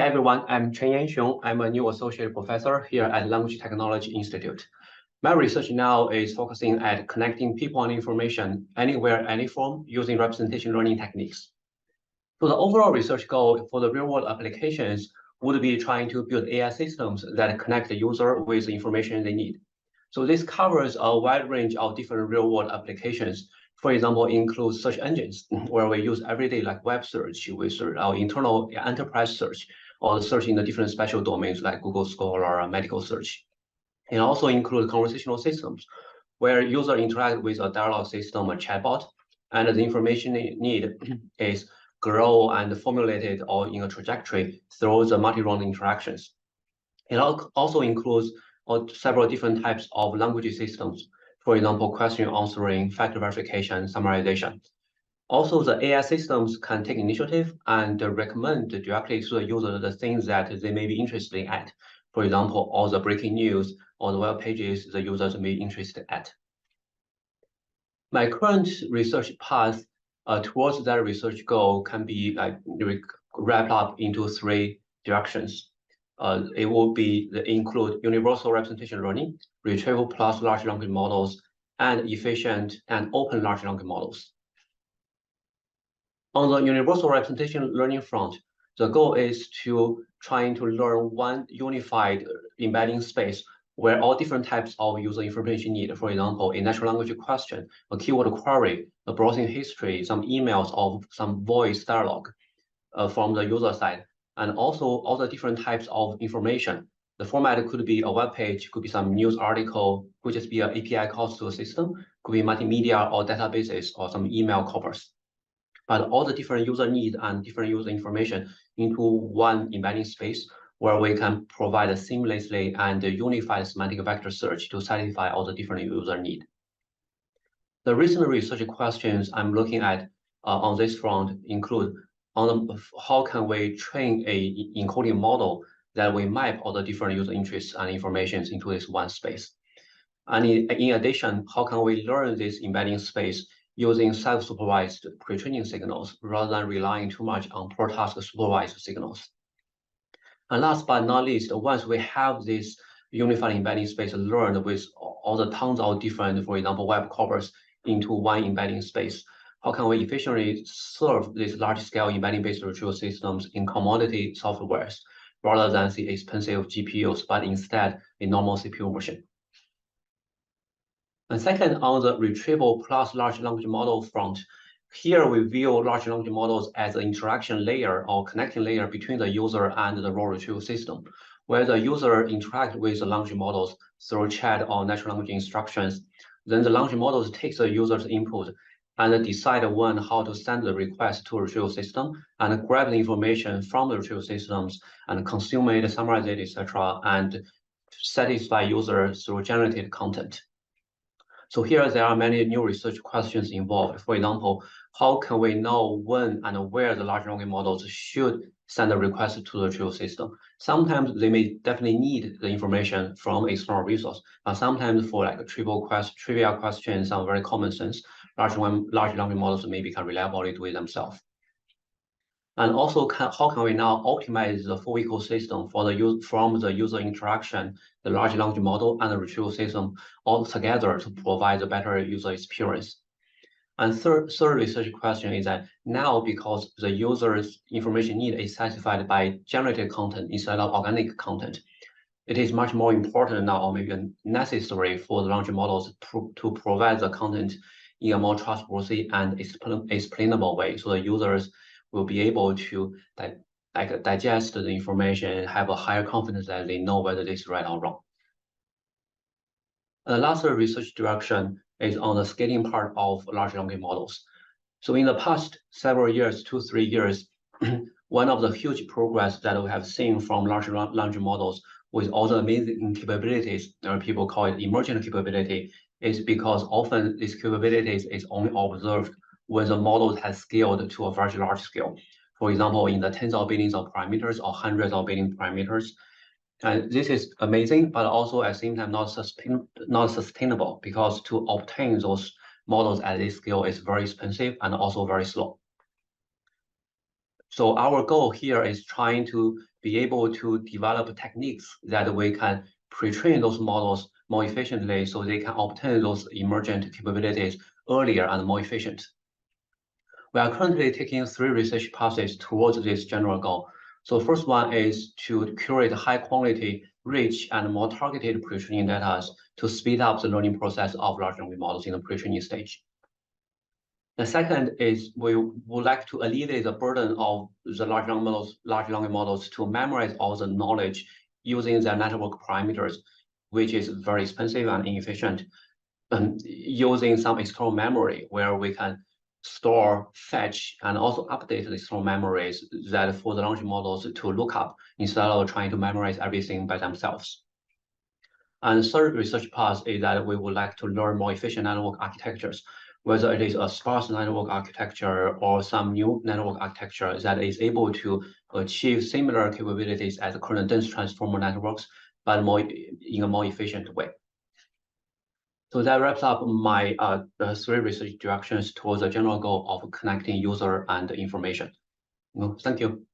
everyone, I'm Chenyan Xiong. I'm a new associate professor here at Language Technology Institute. My research now is focusing at connecting people and information anywhere, any form, using representation learning techniques. So the overall research goal for the real-world applications would be trying to build AI systems that connect the user with the information they need. So this covers a wide range of different real-world applications. For example, includes search engines, where we use every day like web search, we search our internal enterprise search, or search in the different special domains like Google Scholar or medical search. It also includes conversational systems, where user interact with a dialogue system, a chatbot, and the information they need is grow and formulated or in a trajectory through the multi-round interactions. It also includes several different types of language systems, for example, question answering, fact verification, summarization. Also, the AI systems can take initiative and recommend directly to the user the things that they may be interested at. For example, all the breaking news or the web pages the users may be interested at. My current research path towards that research goal can be wrapped up into three directions. It will include universal representation learning, retrieval plus large language models, and efficient and open large language models. On the universal representation learning front, the goal is to trying to learn one unified embedding space where all different types of user information need. For example, a natural language question, a keyword query, a browsing history, some emails, or some voice dialogue from the user side, and also all the different types of information. The format could be a web page, could be some news article, could just be an API calls to a system, could be multimedia or databases or some email corpus. But all the different user needs and different user information into one embedding space where we can provide a seamlessly and unified semantic vector search to satisfy all the different user needs. The recent research questions I'm looking at on this front include how can we train a encoding model that we map all the different user interests and informations into this one space. And in addition, how can we learn this embedding space using self-supervised pre-training signals rather than relying too much on per-task supervised signals? And last but not least, once we have this unified embedding space learned with all the tons of different, for example, web corpus into one embedding space, how can we efficiently serve these large-scale embedding-based retrieval systems in commodity softwares rather than the expensive GPUs, but instead a normal CPU version? And second, on the retrieval plus large language model front, here we view large language models as an interaction layer or connecting layer between the user and the raw retrieval system, where the user interact with the language models through chat or natural language instructions. Then the language models takes the user's input and decide when how to send the request to a retrieval system and grab the information from the retrieval systems and consume it, summarize it, etc., and satisfy users through generated content. So here there are many new research questions involved. For example, how can we know when and where the large language models should send a request to the retrieval system? Sometimes they may definitely need the information from external resource, but sometimes for like trivial questions, some very common sense, large language models maybe can reliably do it themselves. And also, how can we now optimize the full ecosystem for from the user interaction, the large language model, and the retrieval system all together to provide a better user experience? And third research question is that now, because the user's information need is satisfied by generated content instead of organic content, it is much more important now, or maybe necessary for the language models to provide the content in a more trustworthy and explainable way, so the users will be able to digest the information and have a higher confidence that they know whether this is right or wrong. The last research direction is on the scaling part of large language models. So in the past several years, 2-3 years, one of the huge progress that we have seen from large language models with all the amazing capabilities, people call it emergent capability, is because often these capabilities is only observed when the model has scaled to a very large scale. For example, in the tens of billions of parameters or hundreds of billion parameters. And this is amazing, but also at the same time not sustainable, because to obtain those models at this scale is very expensive and also very slow. So our goal here is trying to be able to develop techniques that we can pre-train those models more efficiently so they can obtain those emergent capabilities earlier and more efficient. We are currently taking 3 research paths towards this general goal. So the first one is to curate high quality, rich, and more targeted pre-training data to speed up the learning process of large language models in the pre-training stage. The second is we would like to alleviate the burden of the large language models to memorize all the knowledge using their network parameters, which is very expensive and inefficient. Using some external memory where we can store, fetch, and also update the external memories that for the language models to look up instead of trying to memorize everything by themselves. And the third research path is that we would like to learn more efficient network architectures, whether it is a sparse network architecture or some new network architecture that is able to achieve similar capabilities as current dense transformer networks, but in a more efficient way. So that wraps up my 3 research directions towards the general goal of connecting user and information. Thank you.